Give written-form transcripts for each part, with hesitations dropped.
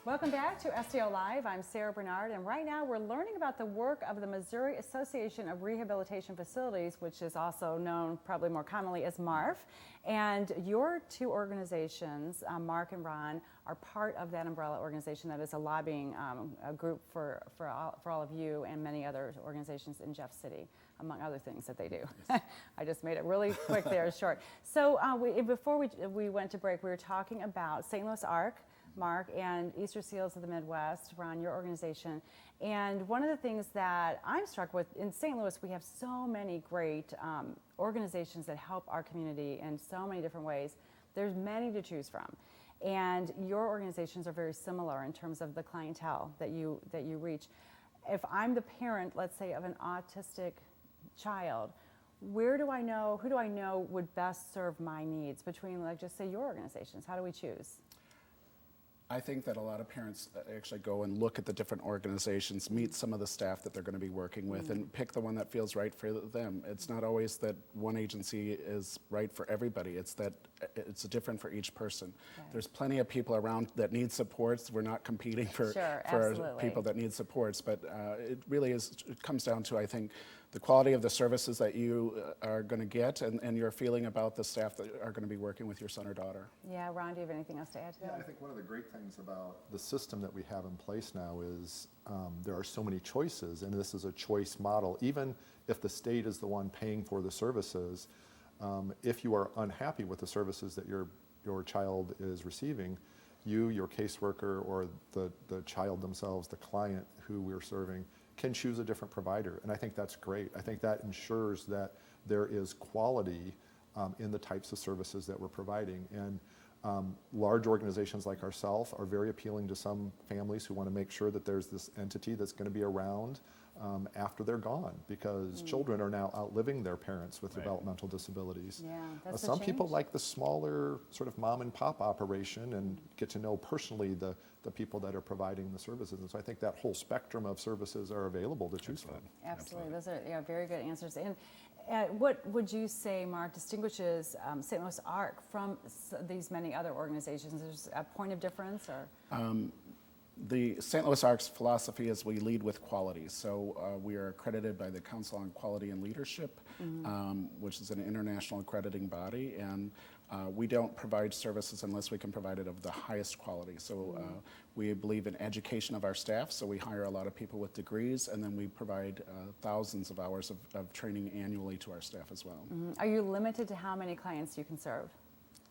Welcome back to STL Live. I'm Sarah Bernard, and right now we're learning about the work of the Missouri Association of Rehabilitation Facilities, which is also known probably more commonly as MARF. And your two organizations, Mark and Ron, are part of that umbrella organization that is a lobbying a group for all of you and many other organizations in Jeff City, among other things that they do. Yes. I just made it really quick there, short. So before we went to break, we were talking about St. Louis ARC, Mark, and Easter Seals of the Midwest, Ron, your organization. And one of the things that I'm struck with, in St. Louis, we have so many great organizations that help our community in so many different ways. There's many to choose from. And your organizations are very similar in terms of the clientele that you reach. If I'm the parent, let's say, of an autistic child, who do I know would best serve my needs between, like, just say your organizations? How do we choose? I think that a lot of parents actually go and look at the different organizations, meet some of the staff that they're going to be working with, and pick the one that feels right for them. It's not always that one agency is right for everybody. It's that it's different for each person. Right. There's plenty of people around that need supports. We're not competing for people that need supports, but it really it comes down to, I think, the quality of the services that you are going to get and your feeling about the staff that are going to be working with your son or daughter. Yeah, Ron, do you have anything else to add to that? Yeah, I think one of the great things about the system that we have in place now is there are so many choices, and this is a choice model. Even if the state is the one paying for the services, if you are unhappy with the services that your child is receiving, you, your caseworker, or the child themselves, the client who we're serving, can choose a different provider, and I think that's great. I think that ensures that there is quality in the types of services that we're providing, and large organizations like ourselves are very appealing to some families who want to make sure that there's this entity that's going to be around after they're gone, because children are now outliving their parents with developmental disabilities. Yeah, that's some people like the smaller sort of mom and pop operation and get to know personally the people that are providing the services. And so I think that whole spectrum of services are available to choose from. Absolutely. Those are very good answers. And what would you say, Mark, distinguishes St. Louis ARC from these many other organizations? Is there a point of difference, or? The St. Louis ARC's philosophy is we lead with quality. So we are accredited by the Council on Quality and Leadership, which is an international accrediting body, and we don't provide services unless we can provide it of the highest quality. So we believe in education of our staff, so we hire a lot of people with degrees, and then we provide thousands of hours of training annually to our staff as well. Are you limited to how many clients you can serve?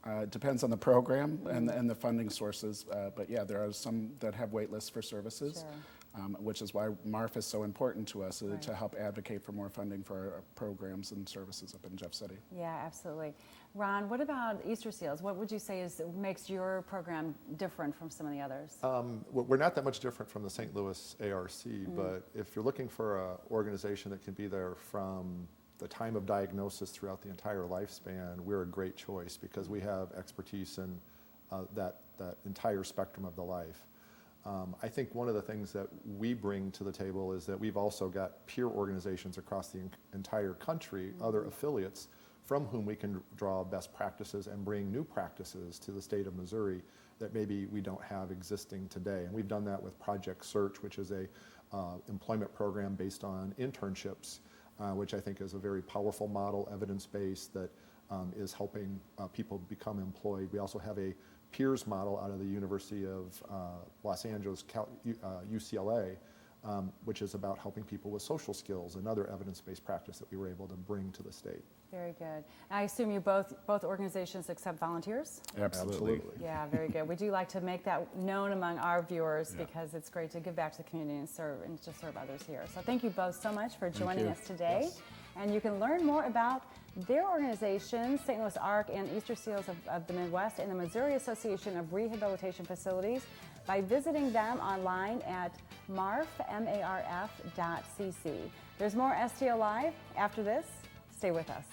It depends on the program and the funding sources, but yeah, there are some that have wait lists for services, which is why MARF is so important to us, to help advocate for more funding for our programs and services up in Jeff City. Yeah, absolutely. Ron, what about Easter Seals? What would you say makes your program different from some of the others? We're not that much different from the St. Louis ARC, but if you're looking for an organization that can be there from the time of diagnosis throughout the entire lifespan, we're a great choice because we have expertise in that entire spectrum of the life. I think one of the things that we bring to the table is that we've also got peer organizations across the entire country, other affiliates, from whom we can draw best practices and bring new practices to the state of Missouri that maybe we don't have existing today. And we've done that with Project Search, which is a employment program based on internships, which I think is a very powerful model, evidence-based, that is helping people become employed. We also have a peers model out of the University of Los Angeles, UCLA, which is about helping people with social skills, another evidence-based practice that we were able to bring to the state. Very good. I assume you both organizations accept volunteers? Absolutely. Yeah, very good. We do like to make that known among our viewers because it's great to give back to the community and to serve others here. So thank you both so much for joining us today. Yes. And you can learn more about their organizations, St. Louis ARC and Easter Seals of the Midwest, and the Missouri Association of Rehabilitation Facilities by visiting them online at marf.cc. There's more STL Live after this. Stay with us.